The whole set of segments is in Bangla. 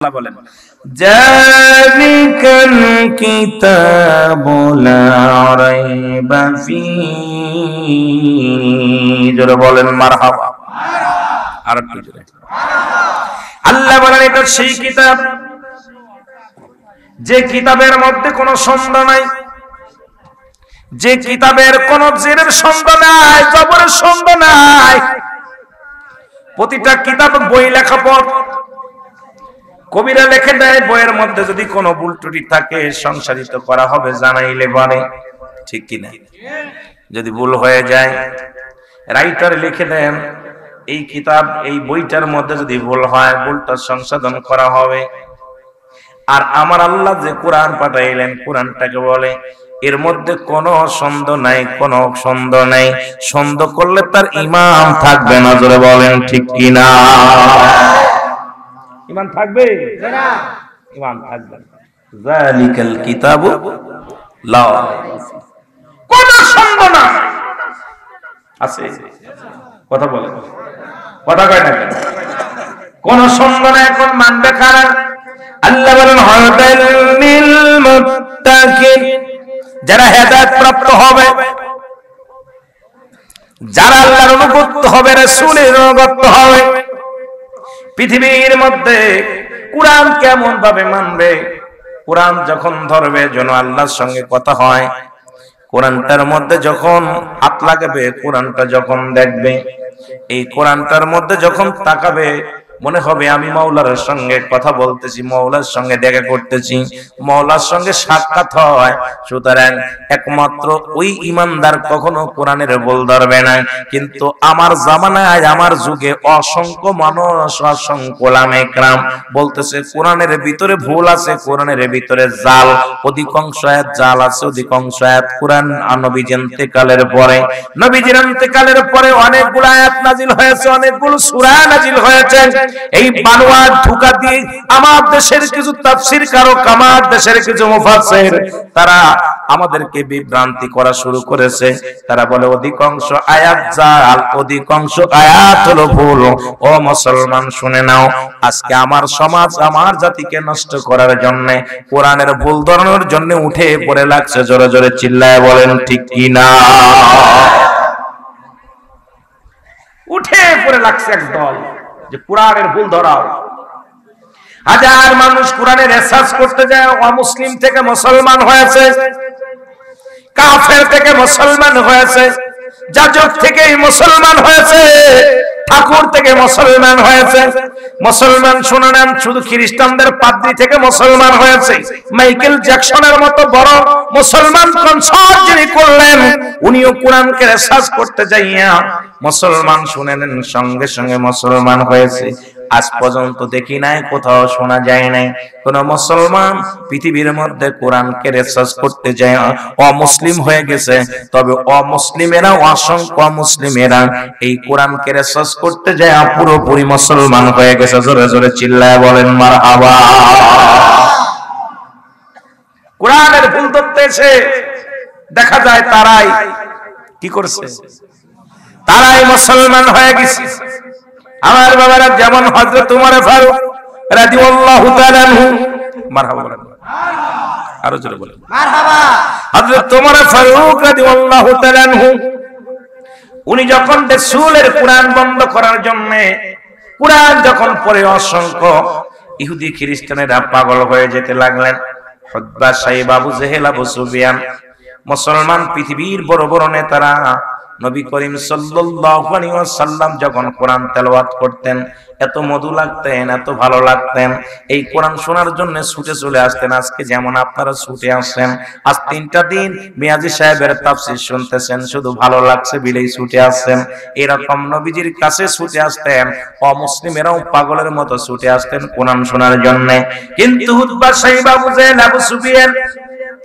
আল্লাহ বলেন জালিকাল কিতাবু লা রাইবা ফীহি জোরে বলেন মারহাবা আর একটু জোরে আল্লাহ বলেন এটা সেই কিতাব যে কিতাবের মধ্যে কোনো সন্দেহ নাই, যে কিতাবের কোনো জেরের সন্দেহ নাই, জবরের সন্দেহ নাই। প্রতিটা কিতাব বই লেখা পড় কবিরা লিখে দেয়, বইয়ের মধ্যে যদি কোনো ভুল ত্রুটি থাকে সংশোধিত করা হবে জানাইলে বলে, ঠিক কি না? যদি ভুল হয়ে যায় রাইটার লিখে দেন এই কিতাব এই বইটার মধ্যে যদি ভুল হয় ভুলটা সংশোধন করা হবে। আর আমার আল্লাহ যে কোরআন পাঠাইলেন কোরআনটাকে বলে এর মধ্যে কোনো সন্দেহ নাই, কোনো সন্দেহ নাই। সন্দেহ করলে তার ঈমান থাকবে না, জোরে বলেন ঠিক কি না? ঈমান থাকবে না, ঈমান থাকবে না। যালিকাল কিতাবু লা কোনো সন্দেহ না আছে, কথা বলে কথা কয় না, কোন সন্দেহ না। এখন মানবে কারা? আল্লাহ বলেন হুদাল লিল মুত্তাকিন, যারা হেদায়েত প্রাপ্ত হবে, যারা আল্লাহর অনুগত হবে, রাসূলের অনুগত হবে। পৃথিবীর মধ্যে কোরআন কেমন ভাবে মানবে? কোরআন যখন ধরবে যেন আল্লাহর সঙ্গে কথা হয়, কোরআনটার মধ্যে যখন হাত লাগাবে, কোরআনটা যখন দেখবে, এই কোরআনটার মধ্যে যখন তাকাবে মনে হবে আমি মাওলার সঙ্গে কথা বলতেছি, মাওলার সঙ্গে দেখা করতেছি, মাওলার সঙ্গে সাক্ষাৎ হয়। সুতরাং একমাত্র ওই ঈমানদার কখনো কোরআনের ভুল ধরবে না। কিন্তু আমার জামানায় আমার যুগে অসংখ্য মানুষ, অসংখ্য ওলামায়ে কেরাম বলতেছে কোরআনের ভিতরে ভুল আছে, কোরআনের ভিতরে জাল, অধিকাংশ আয়াত জাল আছে, অধিকাংশ আয়াত কোরআন নবীর ইন্তেকালের পরে, নবীর ইন্তেকালের পরে অনেকগুলো আয়াত নাজিল হয়েছে, অনেকগুলো সূরা নাজিল হয়েছে। এই বানোয়াট ধোঁকা দিয়ে আমার দেশের কিছু তাফসীরকারক, আমার দেশের কিছু মুফাসসির তারা আমাদেরকে বিভ্রান্তি করা শুরু করেছে। তারা বলে অধিকাংশ আয়াত জাল, অধিকাংশ আয়াত হলো ভুল। ও মুসলমান শুনে নাও, আজকে আমার সমাজ আমার জাতিকে নষ্ট করার জন্য, কোরআনের ভুল ধরানোর জন্য উঠে পড়ে লাগছে। জোরে জোরে চিল্লায় বলেন ঠিক কি না? উঠে পড়ে লাগছে একদল যে কোরআনের ভুল ধরাও। হাজার মানুষ কোরআনের রিসার্চ করতে যায়, অমুসলিম থেকে মুসলমান হয়েছে, কাফের থেকে মুসলমান হয়েছে, যাজক থেকে মুসলমান হয়েছে, ঠাকুর থেকে মুসলমান হয়েছে। মুসলমান শুনে নেন, শুধু খ্রিস্টানদের পাদ্রী থেকে মুসলমান হয়েছে। মাইকেল জ্যাকসনের মতো বড় মুসলমান কনসার্ট যিনি করলেন, উনিও কোরআনকে রিসার্চ করতে যাইয়া মুসলমান শুনে নেন, সঙ্গে সঙ্গে মুসলমান হয়েছে। আজ পর্যন্ত দেখি নাই, কোথাও শোনা যায় নাই কোন মুসলমান পৃথিবীর মধ্যে কোরআনকে রিসার্চ করতে যায় অমুসলিম হয়ে গেছে। তবে অমুসলিমেরা, অসংখ্য মুসলিমেরা এই কোরআনকে রিসার্চ করতে যায় পুরোপুরি মুসলমান হয়ে গেছে। জোরে জোরে চিল্লায় বলেন মারহাবা। কোরআনের ভুল ধরতে এসে দেখা যায় তারাই কি করছে, তারাই মুসলমান হয়ে গেছে। আমার বাবারা যেমন হযরত ওমর ফারুক রাদিয়াল্লাহু তাআলা আনহু, মারহাবা বলেন, আরো জোরে বলেন মারহাবা। হযরত ওমর ফারুক রাদিয়াল্লাহু তাআলা আনহু উনি যখন রাসূলের কোরআন বন্ধ করার জন্য কোরআন যখন পড়ে অসংখ্য ইহুদি খ্রিস্টানেরা পাগল হয়ে যেতে লাগলেন। উতবা, সাইবা, আবু জেহেল, আবু সুফিয়ান, মুসলমান পৃথিবীর বড় বড় নেতারা নবী করিম সাল্লাল্লাহু আলাইহি ওয়াসাল্লাম যখন কোরআন তেলাওয়াত করতেন এত মধু লাগতেন, এত ভালো লাগতেন, এই কোরআন শোনার জন্য ছুটে চলে আসতেন। আজকে যেমন আপনারা ছুটে আসেন, আজ 3টা দিন মিয়াজি সাহেবের তাফসীর শুনতেছেন, শুধু ভালো লাগছে বিলেই ছুটে আসছেন। এরকম নবীজির কাছে ছুটে আসতেন অমুসলিমেরাও পাগলের মতো ছুটে আসতেন কোরআন শোনার জন্য। কিন্তু উতবা, সাইবা, আবু জেহেল, আবু সুফিয়ান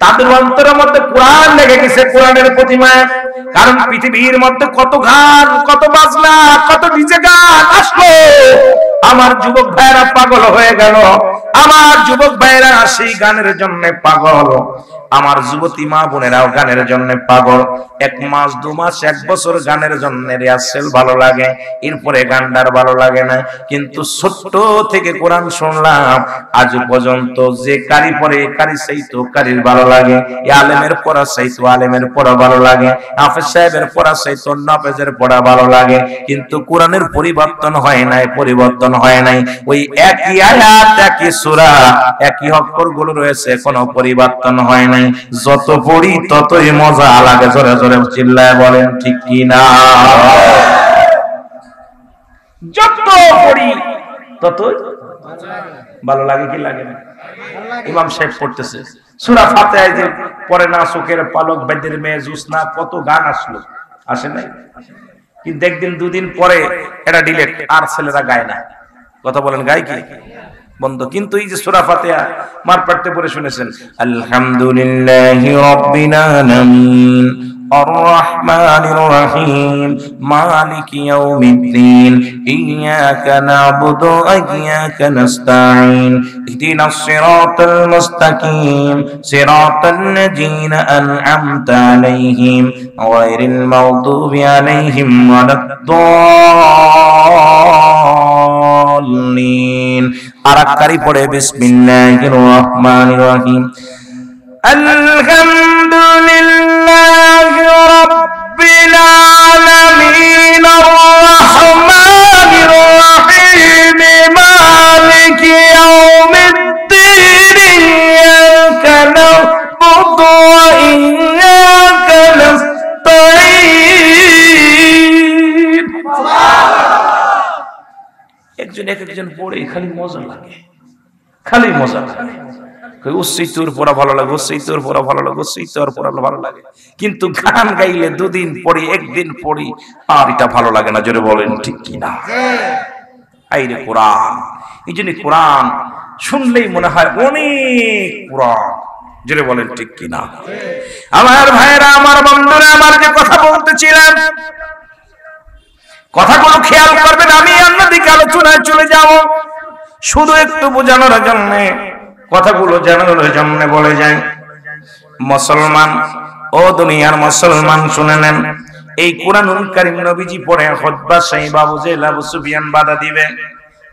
তাদের অন্তরের মধ্যে কোরআন লেগে গেছে, কোরআনের প্রতি মায়া। কারণ পৃথিবীর মধ্যে কত গান, কত বাজনা, কত ডিজে গান আসলো, আমার যুবক ভাইরা পাগল হয়ে গেল, আমার আমার যুবক ভাইরা সেই গানের জন্য পাগল, আমার যুবতী মা বোনেরাও গানের জন্য পাগল। 1 মাস 2 মাস 1 বছর গানের জন্য রিহার্সেল ভালো লাগে, এরপরে গানটার ভালো লাগে না। কিন্তু ছোট্ট থেকে কোরআন শুনলাম, আজ পর্যন্ত যে কারি পড়ে কারি চাইতো কারির ভালো লাগে, আলেমের পড়া চাইতো আলেমের পড়া ভালো লাগে, হাফেজ সাহেবের পড়া চাইতো নাফেজের পড়া ভালো লাগে। কিন্তু কোরআনের পরিবর্তন হয় নাই, পরিবর্তন হয় নাই। ওই একই আয়াত, একই সূরা, একই অক্ষরগুলো রয়েছে, কোনো পরিবর্তন হয় নাই। যত পড়ি ততই মজা লাগে। জোরে জোরে চিল্লায় বলেন ঠিক কি না? যত পড়ি ততই ভালো লাগে কি লাগে না? ইমাম সাহেব পড়তেছে সূরা ফাতিহা, যে পড়ে না চোখের পালক বেদের মেয়ে জুসনা, কত গান আসলো, আসে নাই? কিন্তু একদিন দুদিন পরে এটা ডিলেট, আর ছেলেরা গায় না। কথা বলেন, গায় কি? বন্ধ। কিন্তু এই যে সূরা ফাতিহা মার পাড়তে পড়ে শুনেছেন, আলহামদুলিল্লাহি রাব্বিল আলামিন আর রহমানির রহিম মালিকি ইয়াউমিদ্দিন ইয়াকা না'বুদু ওয়া ইয়াকা নাস্তাঈন ইহদিনাস সিরাতাল মুস্তাকিম সিরাতাল লাযীনা আন'আমতা আলাইহিম গায়রিল মাগদুবি আলাইহিম ওয়ালাদ-দাল্লিন। আরাকারি পড়ে বিসমিল্লাহির রহমানির রহিম, আলহামদুলিল্লাহি রাব্বিল আলামিন আর রহমানির রহিম মালিকি ইয়াউমিদ্দিন ইয়াকা না'বুদু ওয়া ইয়াকা নাস্তাঈন। একজন একজন পড়ে খালি মজা লাগে, খালি মজা লাগে। উচ্চৈতর পড়া ভালো লাগে, উচ্চৈতর পড়া ভালো লাগে, উচ্চৈতর পড়া ভালো লাগে। কিন্তু গান গাইলে 2 দিন পড়ি, 1 দিন পড়ি, আর এটা ভালো লাগে না। জোরে বলেন ঠিক কি না? আইরে কোরআন, এই জন্য কোরআন শুনলেই মনে হয় অনেক কোরআন। জোরে বলেন ঠিক কি না? আমার ভাইরা, আমার বন্ধুরা, আমার যে কথা বলতেছিলাম, কথাগুলো খেয়াল করবেন। আমি অন্যদিকে আলোচনায় চলে যাব, শুধু একটু বোঝানোর জন্য, কথাগুলো জানানোর জন্য বলে যাই। মুসলমান ও দুনিয়ার মুসলমান শুনে নেন, এই কোরআনুল কারীম নবীজি পড়ে খুতবা সাহেব আবু জেহেল আবু সুফিয়ান বাধা দিবে,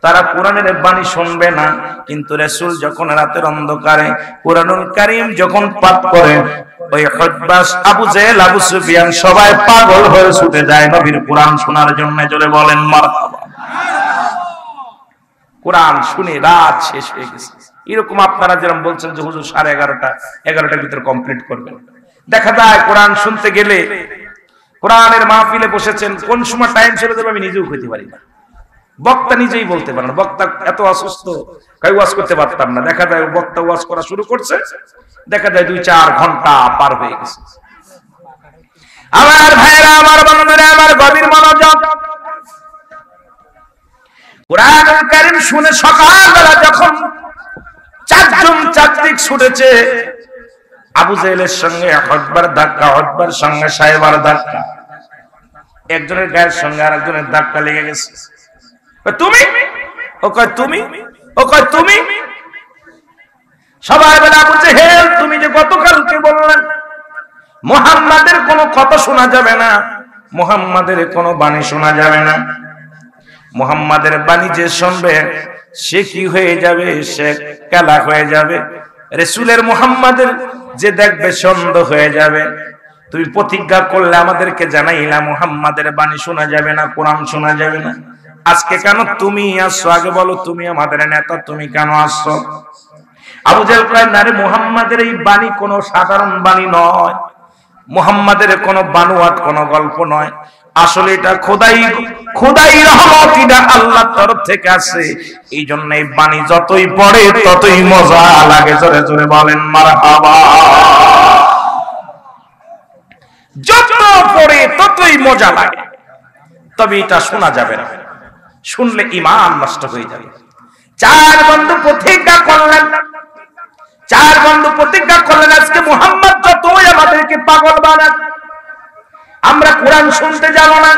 তারা কোরআনের বাণী শুনবে না। কিন্তু রাসূল যখন রাতের অন্ধকারে কোরআনুল কারীম যখন পাঠ করে, ওই খুতবা আবু জেহেল আবু সুফিয়ান সবাই পাগল হয়ে ছুটে যায় নবীর কোরআন শোনার জন্য। জোরে বলেন মারহাবা। কোরআন শুনে রাত শেষ হয়ে গেছে। এরকম আপনারা যেরকম বলছেন যে হুজুর 11:30-11টার ভিতরে কমপ্লিট করবেন, দেখা যায় কোরআন শুনতে গেলে, কোরআনের মাহফিলে বসেছেন, কোন সময় টাইম ছেড়ে দেবে আমি নিজেও কইতে পারি না। বক্তা নিজেই বলতে পারেন, বক্তা এত অসুস্থ, কই ওয়াজ করতে পারতাম না। দেখা যায় বক্তা ওয়াজ করা শুরু করছে, দেখা যায় 2-4 ঘন্টা পার হয়ে গেছে। আমার ভাইরা, আমার বন্ধুরা, আমার গভীর মনোযোগ। কোরআনুল কারীম শুনে সকালবেলা যখন 4 জন চাকরিক ছুটেছে, আবু জেহেলের সঙ্গে হতবার ধাক্কা, হতবার সঙ্গে সাহেবার ধাক্কা, একজনের গায়ের সঙ্গে আরেকজনের ধাক্কা লেগে গেছে। তুমি, ও কয় তুমি, ও কয় তুমি। সবাই বলে, আবু জেহেল তুমি যে গতকালকে বললেন মুহাম্মাদের কোনো কথা শোনা যাবে না, মুহাম্মাদের কোনো বাণী শোনা যাবে না, মুহাম্মাদের বাণী যে শুনবে সে কি হয়ে যাবে, সে কালা হয়ে যাবে, রাসূলের মুহাম্মাদের যে দেখবে সন্দেহ হয়ে যাবে। তুমি প্রতিজ্ঞা করলে আমাদেরকে জানাইলা মুহাম্মাদের বাণী শোনা যাবে না, কোরআন শোনা যাবে না। আজকে কেন তুমি আসছো? আগে বলো, তুমি আমাদের নেতা, তুমি কেন আসছো? আবু জেহেল কয়, না রে, মুহাম্মাদের এই বাণী কোনো সাধারণ বাণী নয়, মুহাম্মাদের কোনো বানোয়াট কোনো গল্প নয়, আসলে এটা খোদাই রহমত, এটা আল্লাহর তরফ থেকে আসে। এই জন্য এই বাণী যতই পড়ে ততই মজা লাগে। জোরে জোরে বলেন মারহাবা। যত পড়ে ততই মজা লাগে, তবে এটা শোনা যাবে না, শুনলে ঈমান নষ্ট হয়ে যাবে। 4 বন্ধু প্রতিজ্ঞা করলেন, 4 বন্ধু প্রতিজ্ঞা করলেন, আজকে মুহাম্মদ যতই আমাদেরকে পাগল বানাক, আমরা কোরআন শুনতে যাব না।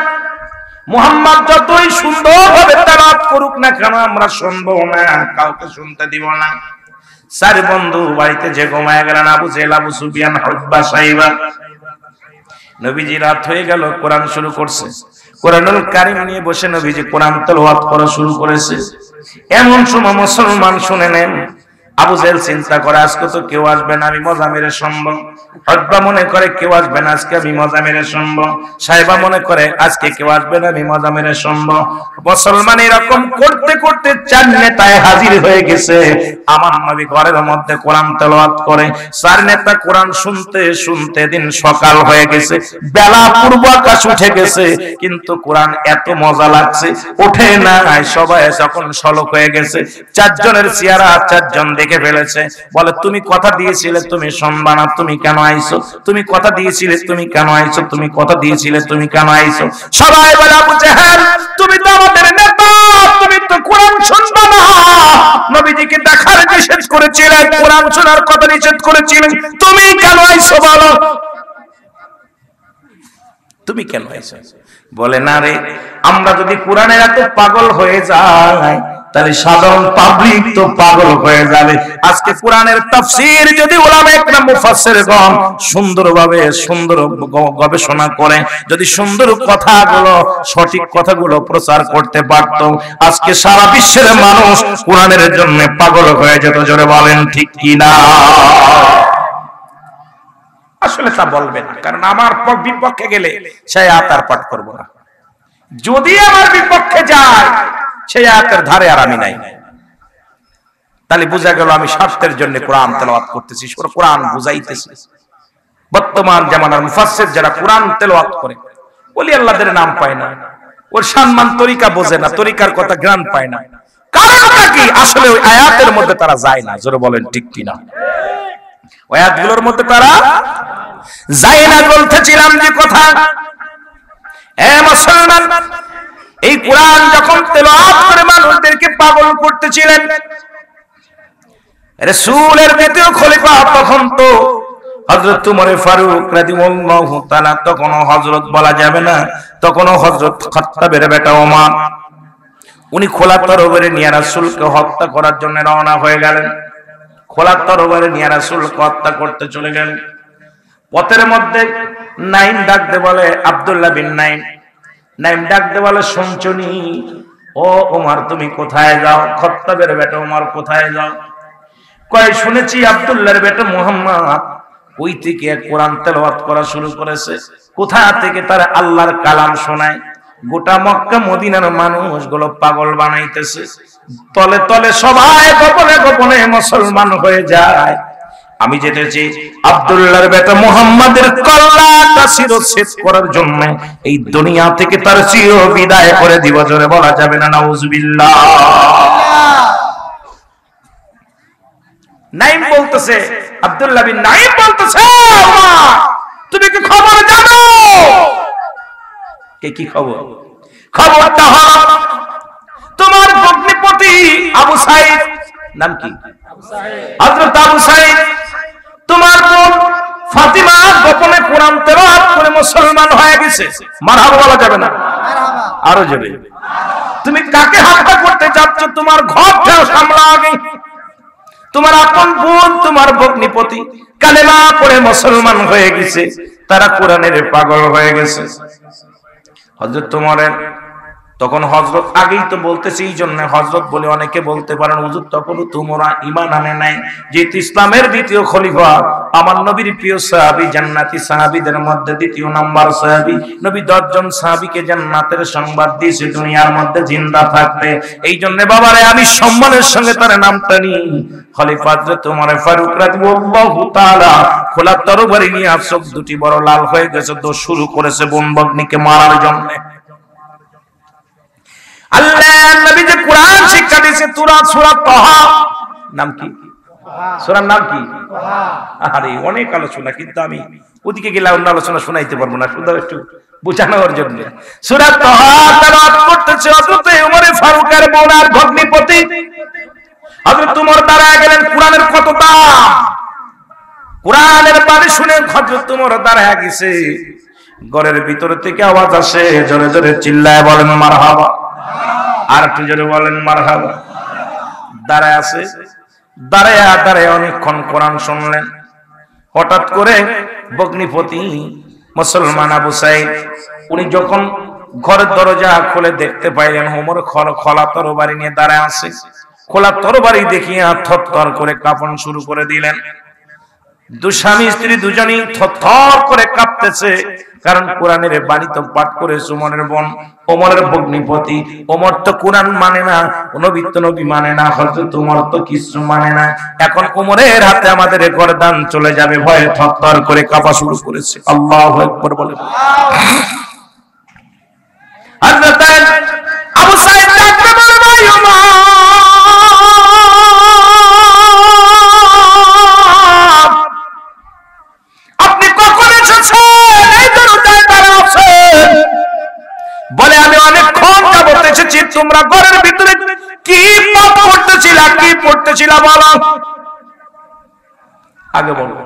মুহাম্মদ যতই সুন্দরভাবে তেলাওয়াত করুক না কেন, আমরা শুনবো না, কাউকে শুনতে দিব না। চার বন্ধু বাড়িতে যে ঘুমায় গেলেন, আবু জেহেল, আবু সুফিয়ান, উতবা, সাইবা। নবীজি রাত হয়ে গেল, কোরআন শুরু করছে। কোরআনুল কারীম নিয়ে বসে নবীজি কোরআন তেলাওয়াত করা শুরু করেছে। এমন সময় মুসলমান শুনে নেন, আবু জেহেল চিন্তা করে আজকে তো কেউ আসবে না, আমি মজা মেরে শুনবো। উতবা মনে করে কেউ আসবে না, আজকে আমি মজা মেরে শুনবো। সাইবা মনে করে আজকে কেউ আসবে না, আমি মজা মেরে শুনবো। মুসলমান এরকম করতে করতে চার নেতায় হাজির হয়ে গেছে। আমার নবী ঘরের মধ্যে কোরআন তেলাওয়াত করে, চার নেতা কোরআন শুনতে শুনতে দিন সকাল হয়ে গেছে, বেলা পূর্ব আকাশ উঠে গেছে, কিন্তু কোরআন এত মজা লাগছে ওঠে না। সবাই যখন শলক হয়ে গেছে, চারজনের চেহারা চারজন দেখে ফেলেছে। বলে তুমি কথা দিয়েছিলে তুমি শুনবা না, তুমি কেন আইছো? তুমি কথা দিয়েছিলে তুমি কেন আইছো? তুমি কথা দিয়েছিলে তুমি কেন আইছো? সবাই বলে আবু জেহেল তুমি তো আমাদের নেতা, তুমি তো কোরআন শুনবা না। নবীজিকে দেখার নিষেধ করেছিলেন, কোরআন শোনার কথা নিষেধ করেছিলেন, তুমি কেন আইছো বলো? তুমি কেন আইছো? বলে না রে, আমরা যদি কোরআনের এত পাগল হয়ে যাই তাহলে সাধারণ পাবলিক তো পাগল হয়ে যাবে। আজকে কোরআনের তাফসীর যদি উলামায়ে কেরাম মুফাসসিরগণ সুন্দরভাবে সুন্দর গবেষণা করে, যদি সুন্দর কথাগুলো সঠিক কথাগুলো প্রচার করতে পারত, আজকে সারা বিশ্বের মানুষ কোরআনের জন্য পাগল হয়ে যেত। জোরে বলেন ঠিক কি না? আসলে তা বলবে না, কারণ আমার বিপক্ষে গেলে সে আয়াত আর পাঠ করব না। যদি আমার বিপক্ষে যায় সেই আয়াতের ধারে আর আমি নাই। তাহলে বোঝা গেল আমি স্বার্থের জন্য কোরআন তেলাওয়াত করতেছি, কোরআন বুঝাইতেছি। বর্তমান জামানার মুফাসসির যারা কোরআন তেলাওয়াত করে, ওলি আল্লাহদের নাম পায় না, ওর সম্মান তরিকা বোঝে না, তরিকার কথা জ্ঞান পায় না। কারণটা কি? আসলে ওই আয়াতের মধ্যে তারা যায় না। জোরে বলেন ঠিক কি না? ওই আয়াতগুলোর মধ্যে তারা যায় না। বলতেছিলাম যে কথা, এ মুসলমান, এই কোরআন যখন তেলাওয়াত করে মানুষদেরকে পাগল করতেছিলেন, রাসূলের দ্বিতীয় খলিফা তখন তো হযরত ওমর ফারুক রাদিয়াল্লাহু তাআলা, তখনও হযরত বলা যাবে না, তখনও হযরত খাত্তাবের বেটা ওমর, উনি খোলা তরবারি নিয়ে রাসূলকে হত্যা করার জন্য রওনা হয়ে গেলেন। খোলা তরবারি নিয়ে রাসূলকে হত্যা করতে চলে গেলেন। পথের মধ্যে নাইম ডাকতে বলে, আব্দুল্লাহ বিন নাইম, নাইম ডাকতে বলে শুনছনি ও ওমর তুমি কোথায় যাও? খাত্তাবের বেটা ওমর কোথায় যাও? কয় শুনেছি আব্দুল্লাহর বেটা মুহাম্মদ ওই থেকে কোরআন তেলাওয়াত করা শুরু করেছে। কোথা থেকে তারা আল্লাহর কালাম শোনায়, গোটা মক্কা মদিনার মানুষগুলো পাগল বানাইতেছে। তলে তলে সবাই গোপনে গোপনে মুসলমান হয়ে যায়। আমি যেতেছি আব্দুল্লাহর বেটা মুহাম্মাদের কল্লাটা শিরচ্ছেদ করার জন্য, এই দুনিয়া থেকে তার চির বিদায় করে দিব। জোরে বলা যাবে না নাউজুবিল্লাহ? নাইম বলতেছে, আব্দুল্লাহ বিন নাইম বলতেছে, তুমি কি খবর জানো? কি খবর? খবরটা হলো তোমার ভগ্নিপতি আবু সাঈদ, নাম কি? হযরত আবু সাঈদ, তোমার বোন ফাতিমা গোপনে কোরআন তেলাওয়াত করে মুসলমান হয়ে গেছে। মারহাবা বলা যাবে না? আরো জোরে। তুমি কাকে হত্যা করতে যাচ্ছ? তোমার ঘরটা সামলা আগে। তোমার আপন বোন, তোমার ভগ্নিপতি কালেমা পড়ে মুসলমান হয়ে গেছে, তারা কোরআনের পাগল হয়ে গেছে। হযরত ওমরের তখন হযরত আগেই তো বলতেছি, এই জন্য হযরত বলে অনেকে বলতে পারেন হুজুর তখন তোমরা ঈমান আনে নাই, যেহেতু ইসলামের দ্বিতীয় খলিফা আমার নবীর প্রিয় সাহাবী, জান্নাতি সাহাবীদের মধ্যে দ্বিতীয় নাম্বার সাহাবী, নবী 10 জন সাহাবীকে জান্নাতের সংবাদ দিয়েছে দুনিয়ার মধ্যে জিন্দা থাকতে। এই জন্য বাবারে আমি সম্মানের সঙ্গে তার নামটা নিই। খলিফা হযরত ওমর ফারুক রাদিয়াল্লাহু তাআলা খোলা তরবারি নিয়ে চোখ দুটি বড় লাল হয়ে গেছে, তো শুরু করেছে বোন ভগ্নিকে মারার জন্য। আল্লাহ নবী যে কোরআন শিক্ষা দিয়েছে, সূরা তাহা, নাম কি? সূরার নাম কি? আরে অনেক আলোচনা, কিন্তু আমি ওদিকে গেলে অন্য আলোচনা শোনাইতে পারবো না, শুধু একটু বোঝানোর জন্য। সূরা তাহা তেলাওয়াত করতেছে হযরত ওমর ফারুকের বোন আর ভগ্নিপতি হযরত ওমর দাঁড়ায় গেলেন। কোরআনের কত দাম! কোরআনের বাণী শুনে হযরত ওমর দাঁড়ায় গেছে। ঘরের ভিতর থেকে আওয়াজ আসে, জোরে জোরে চিল্লায় বলেন মারহাবা। আর একটু জোরে বলেন মারহাবা। দাঁড়ায় আছে, দাঁড়ায় দাঁড়ায় অনেকক্ষণ কোরআন শুনলেন। হঠাৎ করে ভগ্নিপতি মুসলমান আবু সাইদ উনি যখন ঘরের দরজা খুলে দেখতে পাইলেন ওমর খোলা তরবারি নিয়ে দাঁড়ায় আছে। খোলা তরবারি দেখিয়া থরথর করে কাঁপন শুরু করে দিলেন। স্বামী স্ত্রী দুজনেই থরথর করে কাঁপতেছে, কারণ কোরআনের বাণী তো পাঠ করেছে ওমরের বোন, ওমরের ভগ্নিপতি। ওমর তো কোরআন মানে না, নবী মানে না, হযরত ওমর তো কিছু মানে না। এখন ওমরের হাতে আমাদের গর্দান চলে যাবে, ভয়ে থরথর করে কাঁপা শুরু করেছে। আল্লাহু আকবার বলে। হযরত আবু সাঈদ ডাকতে বলে, ভাই ওমর, আপনি কখন এসেছেন? এই দরজায় দাঁড়াও আছেন। বলে, আমি অনেকক্ষণ যাবত এসেছি। তোমরা ঘরের ভিতরে কি পাপ করতেছিলা, কি পড়তেছিলা বলো আগে বলো।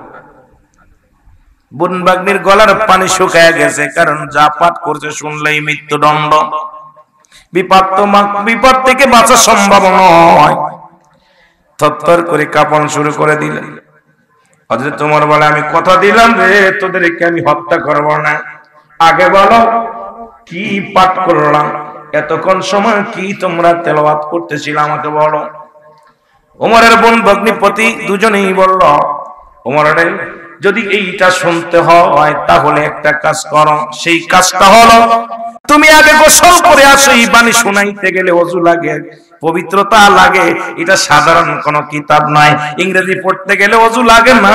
বোন বাগ্নির গলার পানি শুকায় গেছে, কারণ যা পাঠ করছে শুনলেই মৃত্যুদণ্ড। বিপদ থেকে বাঁচা সম্ভব নয়। থরথর করে কাঁপন শুরু করে দিলেন। হযরত ওমর বলে, আমি কথা দিলাম রে তোদেরকে আমি হত্যা করব না, আগে বলো কি পাঠ করলাম, এতক্ষণ সময় কি তোমরা তেলাওয়াত করতেছিলে আমাকে বলো। ওমরের বোন ভগ্নিপতি দুজনেই বলল, ওমর রে, যদি এইটা শুনতে হয় তাহলে একটা কাজ করো। সেই কাজটা হলো তুমি আগে গোসল করে আসো। এই বাণী শোনাইতে গেলে ওযু লাগে, পবিত্রতা লাগে। এটা সাধারণ কোন কিতাব নয়। ইংরেজি পড়তে গেলে ওযু লাগে না,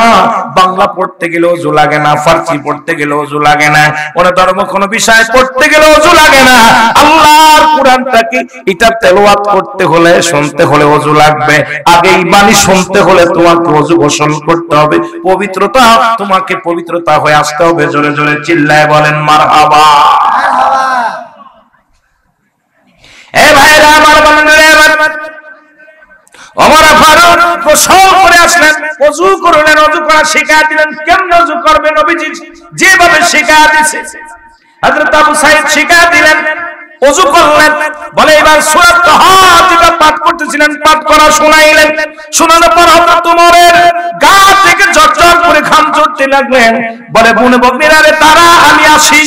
বাংলা পড়তে গেলে ওযু লাগে না, ফার্সি পড়তে গেলে ওযু লাগে না, কোন ধর্ম কোন বিষয় পড়তে গেলে ওযু লাগে না। আল্লাহর কোরআনটাকে এটা তেলাওয়াত করতে হলে, শুনতে হলে ওযু লাগবে। আগে এই বাণী শুনতে হলে তোমাকে ওযু গোসল করতে হবে, পবিত্রতা, তোমাকে পবিত্রতা হয়ে আসতে হবে। জোরে জোরে চিল্লায় বলেন মারহাবা। এ ভাইরা আমার, বন্ধুরা আমার, ওমর ফারুক গোসল করে আসলেন, ওযু করলেন, ওযু করা শিখিয়ে দিলেন। কেমনে ওযু করবে নবীজি যেভাবে শিখিয়ে দিয়েছে হযরত আবু সাঈদ শিখিয়ে দিলেন। ওযু করলেন, বলে এবার সূরা তাহা যেটা পাঠ করতেছিলেন পাঠ করা শোনাইলেন। শোনানোর পর হযরত ওমরের গা থেকে ঝরঝর করে ঘাম ঝরতে লাগলেন। বলে, বুনে বকনিরা রে, তারা আমি আসি।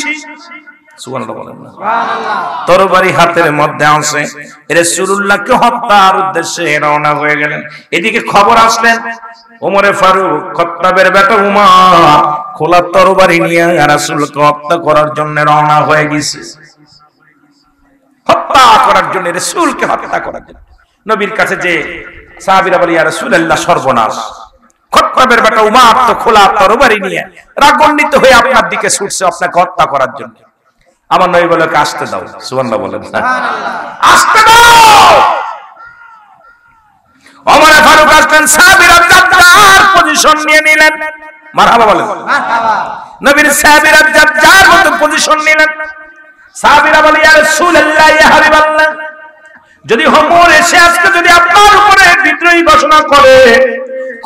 সুবহানাল্লাহ বলেন না। সুবহানাল্লাহ। তরবারি হাতের মধ্যে আছে, রাসূলুল্লাহকে হত্যার উদ্দেশ্যে রওনা হয়ে গেলেন। এদিকে খবর আসলেন ওমরে ফারুক খাত্তাবের বেটা উমর খোলা তরবারি নিয়ে রাসূলকে হত্যা করার জন্য রওনা হয়ে গেছে। হত্যা করার জন্য, রাসূলকে হত্যা করার জন্য। নবীর কাছে যে সাহাবীরা বলে, ইয়া রাসূলুল্লাহ, সর্বনাশ, খাত্তাবের বেটা উমর তো খোলা তরবারি নিয়ে রাগান্বিত হয়ে আপনার দিকে ছুটছে আপনাকে হত্যা করার জন্য। আমার নবী বলে, আসতে দাও। সুবহানাল্লাহ বলেন। আসতে দাও। ওমর ফারুক আসলেন, সাহাবীরা যার পজিশন নিয়ে নিলেন। মারহাবা বলেন। মারহাবা। নবীর সাহাবীরা যার মতো পজিশন নিলেন। সাহাবীরা বলে, ইয়া রাসূলুল্লাহ, ইয়া হাবিবাল্লাহ, যদি ওমর এসে আজকে যদি আপনার উপরে বিদ্রোহী ঘোষণা করে,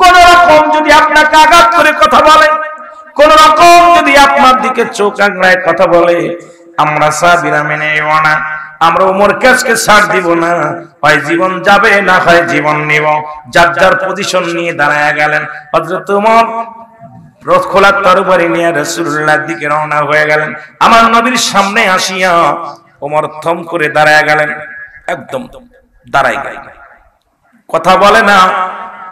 কোন রকম যদি আপনাকে আঘাত করে কথা বলে, কোন রকম যদি আপনার দিকে চোখ আগলায় কথা বলে, আমরা সাহাবীরা মেনে নেব না। আমরা ওমরকে আজকে ছাড় দিব না, হয় জীবন যাবে না হয় জীবন নিব। যার যার পজিশন নিয়ে দাঁড়ায় গেলেন। হযরত ওমর রথ খোলা তরবারি নিয়ে রাসূলুল্লাহর দিকে রওনা হয়ে গেলেন। আমার নবীর সামনে আসিয়া ওমর থম করে দাঁড়ায় গেলেন। একদম দাঁড়ায় গেলেন, কথা বলে না,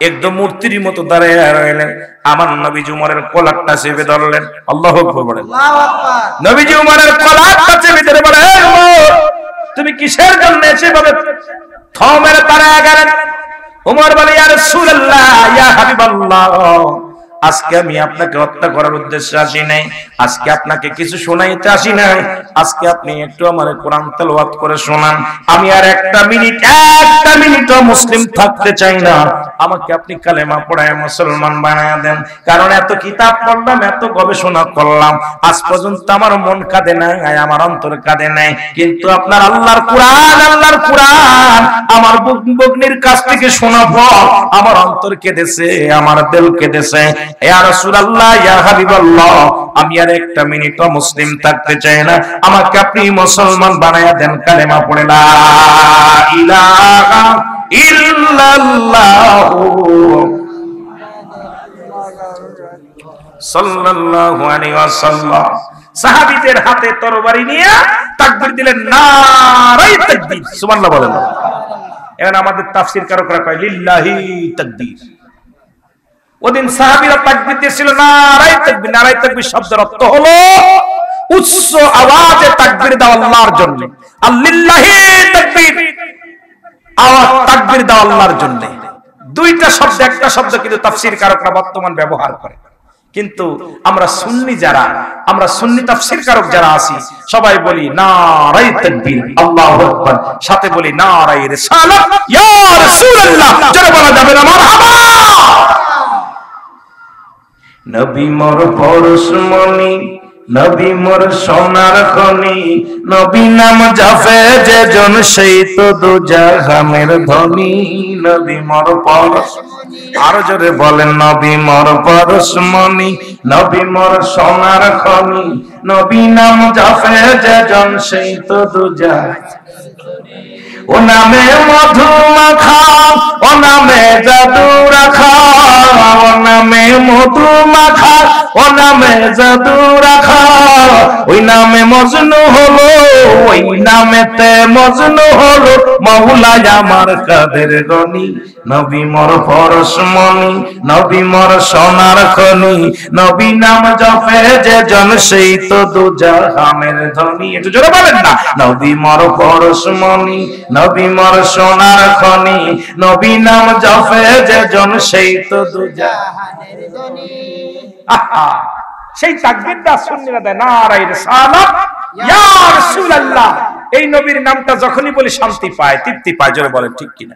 একদম মূর্তির মতো দাঁড়ায় রইলেন। আমার নবীজি উমরের কলারটা চেপে ধরলেন। আল্লাহু আকবার বলেন। আল্লাহু আকবার। নবীজি উমরের কলারটা চেপে ধরে বলে, হে উমর, তুমি কিসের জন্য এভাবে থম মেরে দাঁড়ায় গেলেন? উমর বলে, ইয়া রাসূলুল্লাহ, ইয়া হাবিবাল্লাহ, আজকে আমি আপনাকে হত্যা করার উদ্দেশ্যে আসি নাই, আজকে আপনাকে কিছু শোনাইতে আসি নাই। আজকে আপনি একটু আমার কোরআন তেলাওয়াত করে শোনান। আমি আর একটা মিনিটও মুসলিম থাকতে চাই না। আমাকে আপনি কালেমা পড়ায় মুসলমান বানায় দেন। কারণ এত কিতাব পড়লাম, এত গবেষণা করলাম, আজ পর্যন্ত আমার মন কাঁদে নাই, আমার অন্তর কাঁদে নাই। কিন্তু আপনার আল্লাহর কোরআন আমার বগ্নির কাছ থেকে শোনা পর আমার অন্তর কেঁদেছে, আমার দিল কেঁদেছে। ইয়া রাসূলুল্লাহ, ইয়া হাবিবাল্লাহ, আমি আর একটা মিনিটও মুসলিম থাকতে চাই না। আমাকে আপনি মুসলমান বানায়া দেন। কালেমা পড়ে লা ইলাহা ইল্লাল্লাহু সাল্লাল্লাহু আলাইহি ওয়াসাল্লাম। সাহাবীদের হাতে তরবারি নিয়ে তাকবীর দিলেন, নারায়ে তাকবীর, সুবহানাল্লাহ বলেন। এখন আমাদের তাফসীর কারকরা কয় লিল্লাহি তাকবীর। ওদিন সাহাবীরা তাকবীর দিয়েছিল নারায়ে তাকবীর। নারায়ে তাকবীর শব্দের অর্থ হলো উচ্চ আওয়াজে তাকবীর দাও আল্লাহর জন্য। আর লিল্লাহি তাকবীর, আওয়াজ তাকবীর দাও আল্লাহর জন্য। দুইটা শব্দ, একটা শব্দ কিন্তু তাফসীর কারকরা বর্তমান ব্যবহার করে। কিন্তু আমরা সুন্নি যারা, আমরা সুন্নি তাফসীর কারক যারা আছি, সবাই বলি নারায়ে তাকবীর, আল্লাহু আকবার, সাথে বলি নারায়ে রিসালাত, ইয়া রাসূলুল্লাহ, জোরে বলা যাবে না মারহাবা। নবী মোর পরশমণি, নবী মোর সোনার খনি, নবী নাম জাপে যে জন সেই তো দুজাহানের ধনী। নবী মোর পরশমণি, আরো জোরে বলেন, নবী মোর পরশমণি, নবী মোর সোনার খনি, নবী নাম জাপে যে জন সেই তো দুজাহানের। ও নামে মধু মাখা, ও নামে জাদু রাখা, ও নামে মধু মাখা, ও নামে জাদু রাখা, ওই নামে মজনু হলো, ওই নামেতে মজনু হলো মাওলায় আমার কাদের গনি। নবী মোর পরশমণি, নবী মোর সোনার খনি, নবী নাম জপে যে জন সেই তো দুজাহানের ধনী। একটু জোরে বলেন না, নবী মোর পরশমণি, নবী মোর সোনার খনি, নবী নাম জপে যে জন সেই তো দুজাহানের ধনী। সেই তাকবীরটা সুন্নিরা দেয়, নারায়ে রিসালাত, ইয়া রাসূলুল্লাহ। এই নবীর নামটা যখনই বলি শান্তি পায়, তৃপ্তি পায়, জোরে বলেন ঠিক কিনা?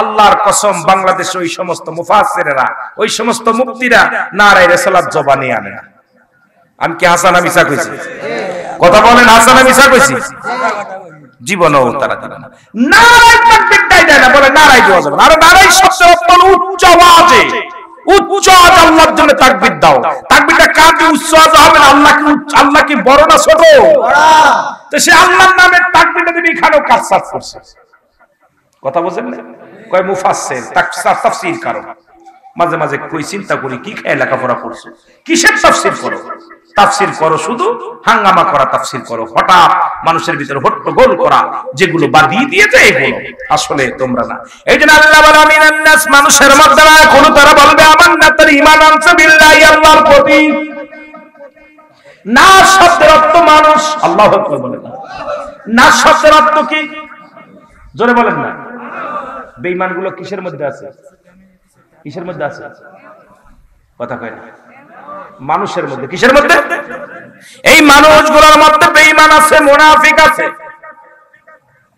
আল্লাহর কসম, বাংলাদেশে ওই সমস্ত মুফাসসিরেরা, ওই সমস্ত মুফতিরা নারায়ে রিসালাত জবানে আনে না। আমি কি হাসান মিছা কইছি? কথা বলেন, হাসান মিছা কইছি? জীবনেও তারা দিবে না। নারায়ে তাকবীরটাই দেয় না, বলে নারায়ে দেওয়া যাবে না। আর নারায়ে শব্দের অর্থ উচ্চ আওয়াজে, উচ্চ আওয়াজ আল্লাহর জন্য তাকবীর দাও। তাকবীরটা কাকে উচ্চ আওয়াজ হবে না? আল্লাহ কি বড় না ছোট? তো সে আল্লাহর নামে তাকবীরটা দিবি, এখানেও কাজ করছে। কথা বুঝেন না? কয় মুফাসসির, তাফসীর কারক। মাঝে মাঝে কই চিন্তা করি, কি খেয়ে লেখাপড়া করছো, কিসের তাফসীর করো? তাফসীর করো শুধু হাঙ্গামা করা তাফসীর করো, হঠাৎ মানুষের ভিতরে হট্টগোল করা, যেগুলো বাদিয়ে দিয়েছে এগুলো আসলে তোমরা না। এইজন্য আল্লাহ বলে মিনান নাস, মানুষের মধ্যে কোন তারা বলবে আমান্না, তার ঈমান আনছে বিল্লাহি, আল্লাহর প্রতি। না শব্দের অর্থ মানুষ, আল্লাহু আকবার বলেন না। না শব্দের অর্থ কি? জোরে বলেন না। বেঈমানগুলো কিসের মধ্যে আছে? কিসের মধ্যে আছে? কথা কয় না। মানুষের মধ্যে। কিসের মধ্যে? এই মানুষগুলোর মধ্যে বেঈমান আছে, মুনাফিক আছে।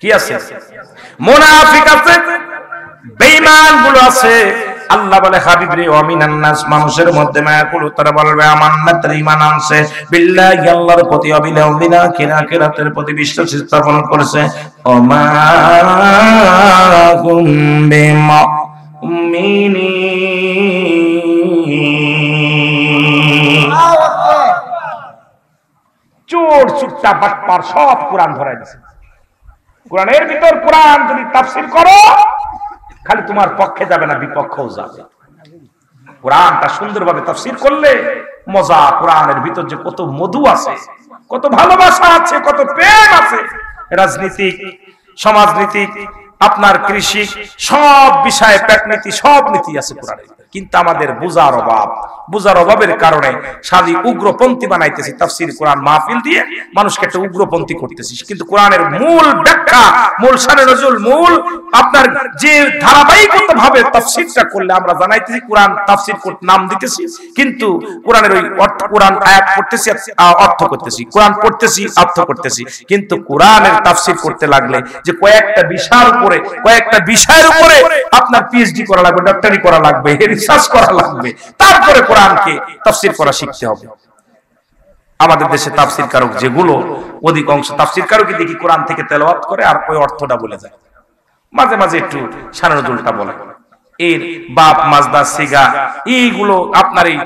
কি আছে? মুনাফিক আছে, বেঈমান গুলো আছে। আল্লাহ বলে হাবিব রে, ওয়ামিনান নাস, মানুষের মধ্যে মায়াকুল, তারা বলবে আমান্না, তার ঈমান আনছে বিল্লাহি, আল্লাহর প্রতি, অবিল আখিরাতের প্রতি বিশ্বাস স্থাপন করেছে। ওমা হুম বিমুমিনিন, চোর চুট্টা বাটপার সব কোরআন ধরাই দিয়েছে। কোরআনের ভিতর কোরআন যদি তাফসীর করো, খালি তোমার পক্ষে যাবে না, বিপক্ষেও যাবে। কোরআনটা সুন্দরভাবে তাফসীর করলে মজা। কোরআনের ভিতর যে কত মধু আছে, কত ভালোবাসা আছে, কত প্রেম আছে। রাজনীতিক, সমাজনীতিক, আপনার কৃষি, সব বিষয়ে পেটনীতি, সব নীতি আছে কোরআনে। কিন্তু আমাদের বুঝার অভাব, বুঝার অভাবের কারণে সাদি উগ্রপন্থী বানাইতেছি। তাফসীর কোরআন মাহফিল দিয়ে মানুষকে একটা উগ্রপন্থী করতেছি। কিন্তু কোরআনের মূল ব্যাখ্যা, মূল শানে নজুল, মূল আপনার যে ধারাবাহিকতা ভাবে তাফসীরটা করলে আমরা জানাইতেছি কোরআন তাফসীর নাম দিতেছি, কিন্তু কোরআনের ওই অর্থ, কোরআন আয়াত পড়তেছি, অর্থ করতেছি, কোরআন পড়তেছি, অর্থ করতেছি। কিন্তু কোরআনের তাফসীর করতে লাগলে যে কয়েকটা বিষয়ের উপরে, কয়েকটা বিষয়ের উপরে আপনার পিএইচডি করা লাগবে, ডক্টরি করা লাগবে, রিসার্চ করা লাগবে, তারপরে কোরআনকে তাফসীর করা শিখতে হবে। আমাদের দেশে তাফসীর কারক যেগুলো, অধিকাংশ তাফসীর কারকই দেখি কোরআন থেকে তেলাওয়াত করে আর ওই অর্থটা বলে যায়। মাঝে মাঝে একটু শানে নজুলটা বলে। এর বাপ, মাজদা, সিগা, এইগুলো আপনার এই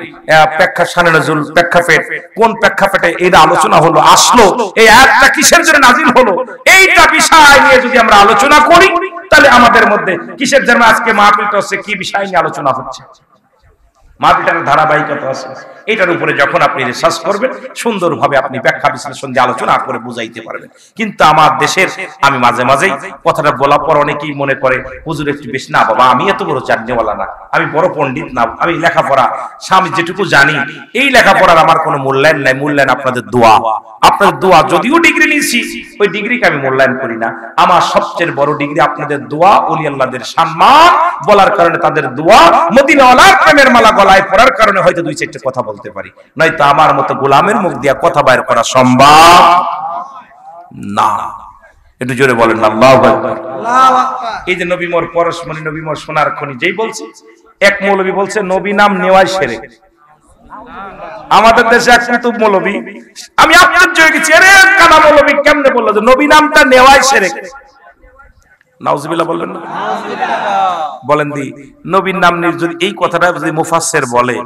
ব্যাখ্যা, শানে নজুল, প্রেক্ষাপট, কোন প্রেক্ষাপটে এটা আলোচনা হলো, আসলো, এই আয়াতটা কিসের জন্য নাজিল হলো, এইটা বিষয় নিয়ে যদি আমরা আলোচনা করি, তাহলে করে আমাদের মধ্যে কিসের জন্য আজকে মাহফিলটা হচ্ছে, কি বিষয় নিয়ে আলোচনা হচ্ছে, মাহফিলটার ধারাবাহিকতা আছে। এটার উপরে যখন আপনি রিসার্চ করবেন সুন্দরভাবে আপনি ব্যাখ্যা বিশ্লেষণ দিয়ে আলোচনা করে বুঝাইতে পারবেন। কিন্তু আমার দেশের আমি মাঝে মাঝেই কথাটা বলার পর অনেকেই মনে করে হুজুর একটু বেশি, না বাবা আমি এত বড় জাননেওয়ালা না, আমি বড় পণ্ডিত না, আমি লেখাপড়া আমি যেটুকু জানি এই লেখাপড়ার আমার কোনো মূল্যায়ন নাই, মূল্যায়ন আপনাদের দোয়া। আপনাদের দোয়া, যদিও ডিগ্রি নিয়েছি ওই ডিগ্রিকে আমি মূল্যায়ন করি না, আমার সবচেয়ে বড় ডিগ্রি আপনাদের দোয়া, ওলি আল্লাহদের সম্মান বলার কারণে, তাদের দোয়া, মদিনাওয়ালার প্রেমের মালা গলায় পড়ার কারণে হয়তো দুই চারটে কথা বলতে পারি, নয়তো আমার মতো গোলামের মুখ দিয়া কথা বাইর করা সম্ভব না। একটু জোরে বলেন আল্লাহু আকবার। এই যে নবী মোর পরশমণি, নবী মোর সোনার খনি, যেই বলছি এক মৌলবী বলছে নবী নাম নেওয়াই শিরক। আমাদের দেশে এক কুতুব মৌলবী, আমি আশ্চর্য হয়ে গেছি, আরে কানা মৌলবী কেমনে বললো যে নবী নামটা নেওয়াই শিরক? নাউজুবিল্লাহ বলবেন না? বলেন দি নবীর নাম নিয়ে যদি এই কথাটা যদি মুফাসসির বলে,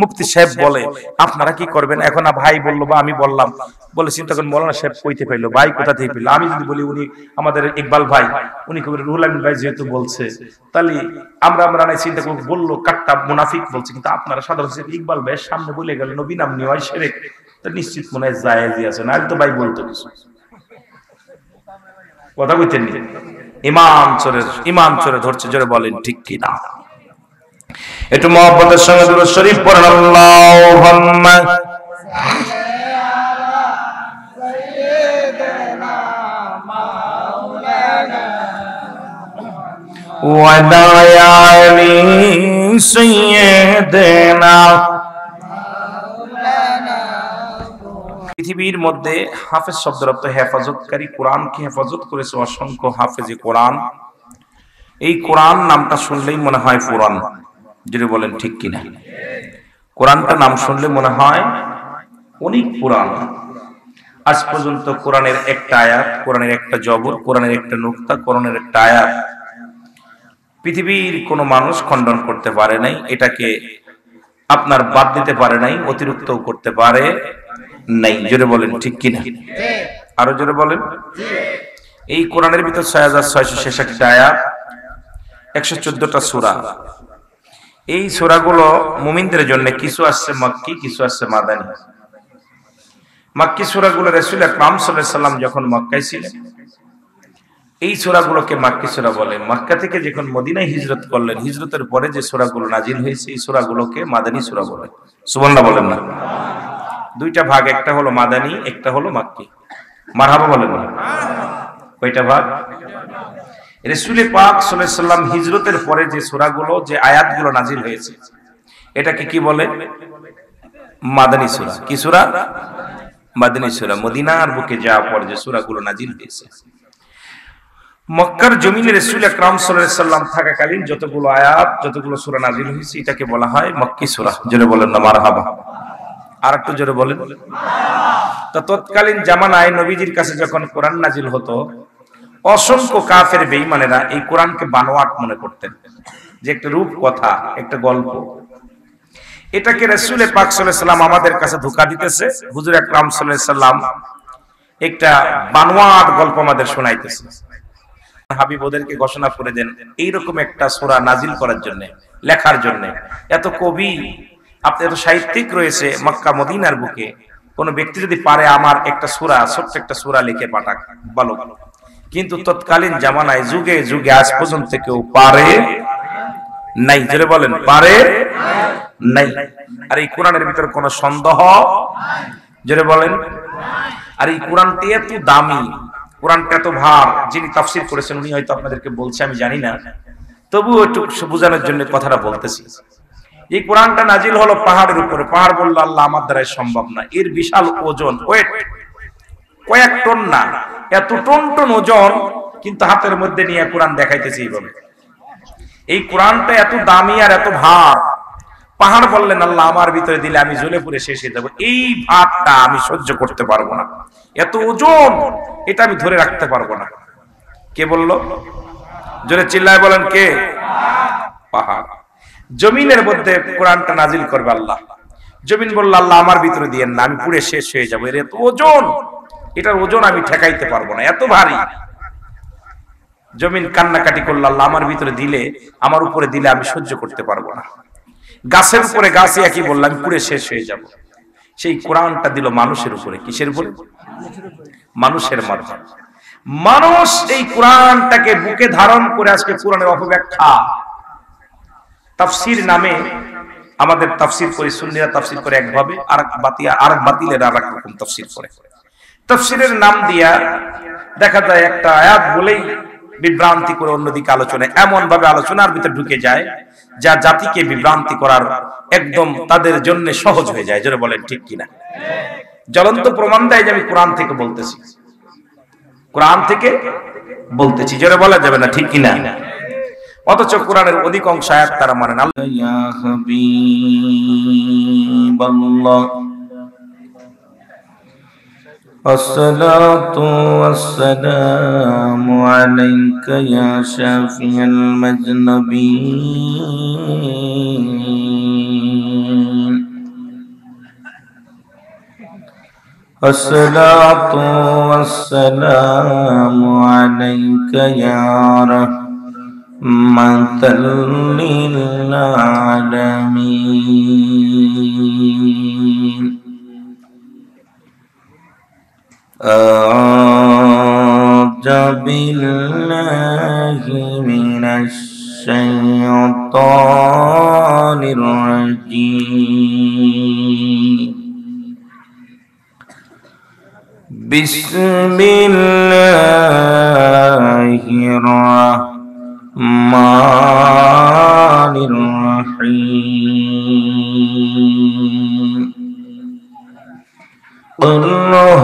মুফতি সাহেব বলে, আপনারা কি করবেন? এখন ভাই বললো বা আমি বললাম, বলে চিন্তা করেন মাওলানা সাহেব কইতে পাইলো, ভাই কোথা থেকে পেলো? আমি যদি বলি উনি আমাদের ইকবাল ভাই, উনি কবে রুহুল আমিন ভাই যেহেতু বলছে, তাহলে আমরা নাই চিন্তা করব, বললো কাট্টা মুনাফিক বলছে, কিন্তু আপনারা সাধারণ ইকবাল ভাইয়ের সামনে বলে গেল নবী নাম নেওয়াই শিরক, তো নিশ্চিত মনে হয় জায়েজই আছে, না তো ভাই বলতো কিছু কথা কইতেন নি। ইমান চোরে ধরছে, জোরে বলেন ঠিক কি না? একটু মুহাব্বতের সঙ্গে দুরূদ শরীফ পড়েন, আল্লাহুম্মা ওয়া আলি সাইয়্যিদিনা। পৃথিবীর মধ্যে হাফেজ শব্দের অর্থ হেফাজতকারী, কোরআনকে হেফাজত করেছে অসংখ্য হাফেজে কোরআন। এই কোরআন নামটা শুনলেই মনে হয় পুরাণ, যদি বলেন ঠিক কিনা? কোরআনটা নাম শুনলে মনে হয় অনেক পুরাণ। আজ পর্যন্ত কোরআনের একটা আয়াত, কোরআনের একটা জবর, কোরআনের একটা নুকতা, কোরআনের একটা আয়াত পৃথিবীর কোনো মানুষ খণ্ডন করতে পারে নাই, এটাকে আপনার বাদ দিতে পারে নাই, অতিরিক্ত করতে পারে নাই, জোরে বলেন ঠিক কিনা? আরো জোরে বলেন। এই কোরআনের ভিতর 6666 আয়াত, 114টা সূরা। এই সূরাগুলো মুমিনদের জন্য কিছু আছে মক্কি, কিছু আছে মাদানী। মক্কি সূরাগুলো রাসূল আকরাম সাল্লাল্লাহু আলাইহি সাল্লাম যখন মক্কায় ছিলেন, এই সূরাগুলোকে মক্কি সূরা বলে। মক্কা থেকে যখন মদিনায় হিজরত করলেন, হিজরতের পরে যে সূরাগুলো নাজিল হয়েছে এই সূরাগুলোকে মাদানী সূরা বলে। সুবহানাল্লাহ বলেন না? দুইটা ভাগ, একটা হলো মাদানী, একটা হলো মক্কি। মারহাবা বলেন না? কয়টা ভাগ? রাসূল পাক সাল্লাল্লাহু আলাইহি সাল্লাম হিজরতের পরে যে সূরাগুলো, যে আয়াতগুলো নাজিল হয়েছে, এটাকে কি বলে? মাদানী সূরা। কি সূরা? মাদানী সূরা। মদিনার বুকে যাওয়ার পর যে সূরাগুলো নাজিল হয়েছে। মক্কার জমিনে রাসূল আকরাম সাল্লাল্লাহু আলাইহি সাল্লাম থাকাকালীন যতগুলো আয়াত, যতগুলো সূরা নাজিল হয়েছে, এটাকে বলা হয় মক্কি সূরা। জোরে বলেন না মারহাবা? আর একটু জোরে বলেন। তো তৎকালীন জামানায় নবীজির কাছে যখন কোরআন নাজিল হতো, অসংখ্য কাফের বেঈমানেরা এই কোরআনকে বানোয়াট মনে করতেন, যে একটা রূপ কথা, একটা গল্প। এটাকে রাসূল পাক সাল্লাল্লাহু আলাইহি সাল্লাম আমাদের কাছে ধোঁকা দিতেছে, হুজুর আকরাম সাল্লাল্লাহু আলাইহি সাল্লাম একটা বানোয়াট গল্প আমাদের শোনাইতেছে। হাবিব ওদেরকে ঘোষণা করে দেন এইরকম একটা সূরা নাজিল করার জন্য, লেখার জন্য। এত কবি, আপনি এত সাহিত্যিক রয়েছে মক্কা মদিনার বুকে, কোন ব্যক্তি যদি পারে আমার একটা সূরা, ছোট্ট একটা সূরা লিখে পাঠাক, বলো। কিন্তু তৎকালীন জামানায় যুগে যুগে আজ পর্যন্ত কেউ পারে নাই। জোরে বলেন পারে নাই। আর এই কোরআনের ভিতরে কোনো সন্দেহ, জোরে বলেন। আর এই কোরআনটি এত দামি, কোরআনটা এত ভার, যিনি তাফসীর করেছেন উনি হয়তো আপনাদেরকে বলছে, আমি জানি না, তবুও একটু বোঝানোর জন্য কথাটা বলতেছি। এই কোরআনটা নাজিল হলো পাহাড়ের উপরে। পাহাড় বললো আল্লাহ আমার দ্বারাই সম্ভব না, এর বিশাল ওজন, ওয়েট কয়েক টন না, এত টন টন ওজন, কিন্তু হাতের মধ্যে নিয়ে কোরআন দেখাইতেছে এইভাবে। এই কোরআনটা এত দামি আর এত ভার, পাহাড় বললেন আল্লাহ আমার ভিতরে দিলে আমি জ্বলে পুড়ে শেষ হয়ে যাবো, এই ভারটা আমি সহ্য করতে পারবো না, এত ওজন, এটা আমি ধরে রাখতে পারবো না। কে বলল? জোরে চিল্লায় বলেন কে? পাহাড়। জমিনের মধ্যে কোরআনটা নাজিল করবে আল্লাহ। জমিন বলল আল্লাহ আমার ভিতরে দিয়েন না, আমি পুড়ে শেষ হয়ে যাবো, এর এত ওজন, এটার ওজন আমি ঠেকাইতে পারবো না, এত ভারী। জমিন কান্নাকাটি করলো, আল্লাহ আমার ভিতরে দিলে, আমার উপরে দিলে আমি সহ্য করতে পারবো না। গাছের উপরে গাছে একই বললাম পুড়ে শেষ হয়ে যাব। সেই কোরআনটা দিল মানুষের উপরে। কিসের উপরে? মানুষের মাধ্যমে। মানুষ এই কোরআনটাকে বুকে ধারণ করে আজকে কোরআনের অপব্যাখ্যা তাফসীর নামে আমাদের তাফসীর করে, সুন্নিরা তাফসীর করে একভাবে, আরেক বাতিলের আরেক রকম তাফসীর করে। তাফসীরের নাম দিয়া দেখা যায় একটা আয়াত বলেই বিভ্রান্তি করে অন্যদিকে আলোচনা, এমন ভাবে আলোচনার ভিতরে ঢুকে যায় যা জাতিকে বিভ্রান্তি করার একদম তাদের জন্য সহজ হয়ে যায়। জোরে বলেন ঠিক কিনা? জ্বলন্ত প্রমাণ দেয় যে আমি কোরআন থেকে বলতেছি, কোরআন থেকে বলতেছি। জোরে বলা যাবে না ঠিক কিনা? অথচ কোরআনের অধিকাংশ আয়াত তারা মানে না। ইয়া হাবিবাল্লাহ الصلاة والسلام عليك يا شافي المذنبين الصلاة والسلام عليك يا رحمة للعالمين أعوذ بالله من الشيطان الرجيم بسم الله الرحمن الرحيم قل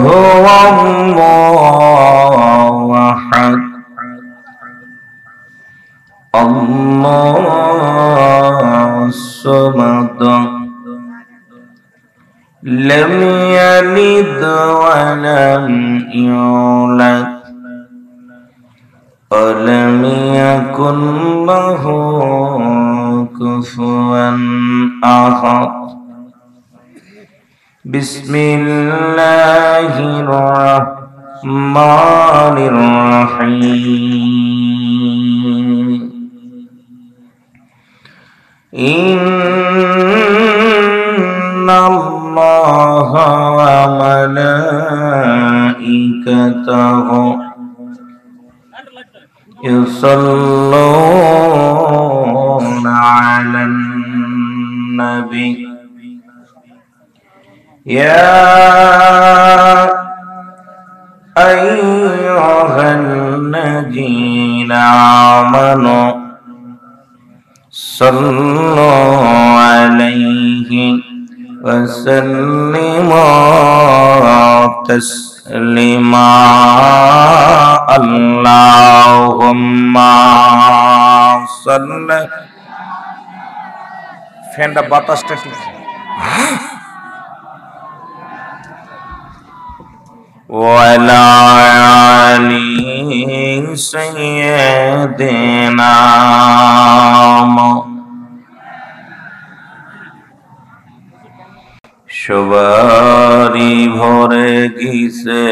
هو الله أحد الله الصمد لم يلد ولم يولد ولم يكن له كفوا أحد بسم الله الرحمن الرحيم إن الله وملائكته يصلون على النبي يا أيها الذين آمنوا صلوا عليه وسلموا تسليما اللهم صل ফ্যানটা বাতাসটা وعلى آل سيدنا সবারি ভরে গিয়েছে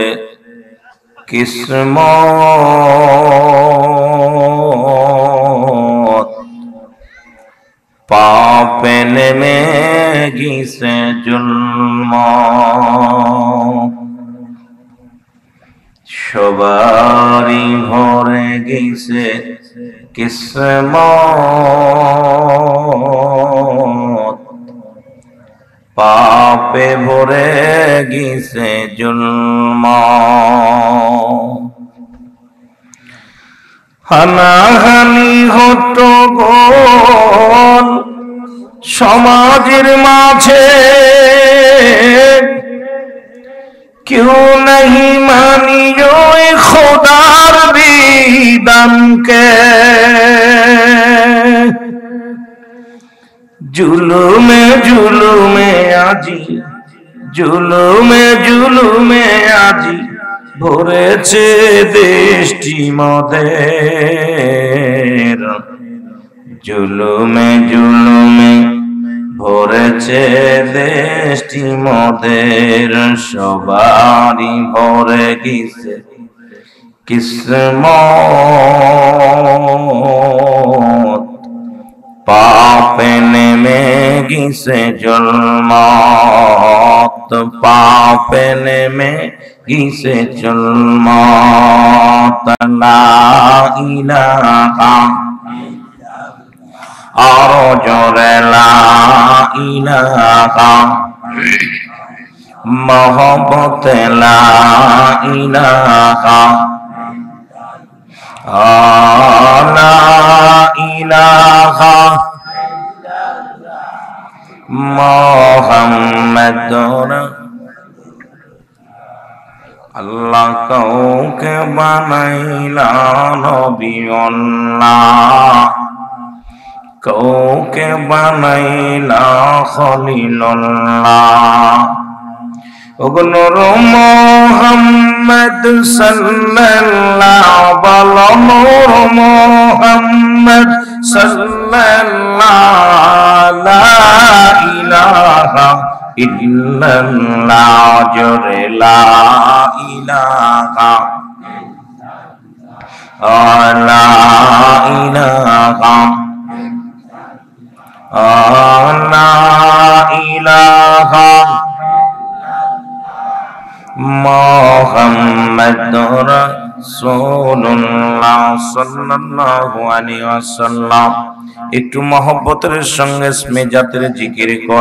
কিসমত পাপে নেমে গিয়েছে জুলমত সবারি ভরে গেছে কিসমত পাপে ভরে গেছে জুলম হানাহানি হট্টগোল সমাজের মাঝে क्यों नहीं मानियो खुदार विधान के जुलुमे जुलुमे आजी जुलुमे जुलुमे आजी ভরেছে দেশটি মদের জুলুমে জুলুমে ভরেছে দেশটি মদের সবারই ভরে গেছে किस्मत पाप नेमे गिसे जुल्मत पाप नेमे गिसे जुल्मत ला इलाहा आरो जोरे ला इलाहा मोहब्बत ला इलाहा ला इलाहा मोहम्मदुर अल्लाह कौके बनाइला नबीउल्लाह कौके बनाइला खलीलुल्लाह उगनुर मोहम्मद सल्लल्लाहु अलैहि मोहम्मद सल्लल्लाहु ला इलाहा इल्लल्लाह जोरे ला इलाहा ला इलाहा ला इलाहा मुहम्मदुर রাসূলুল্লাহ সাল্লাল্লাহু আলাইহি ওয়াসাল্লাম। একটু মহব্বতের সঙ্গে স্মে জাতের জিকির করে।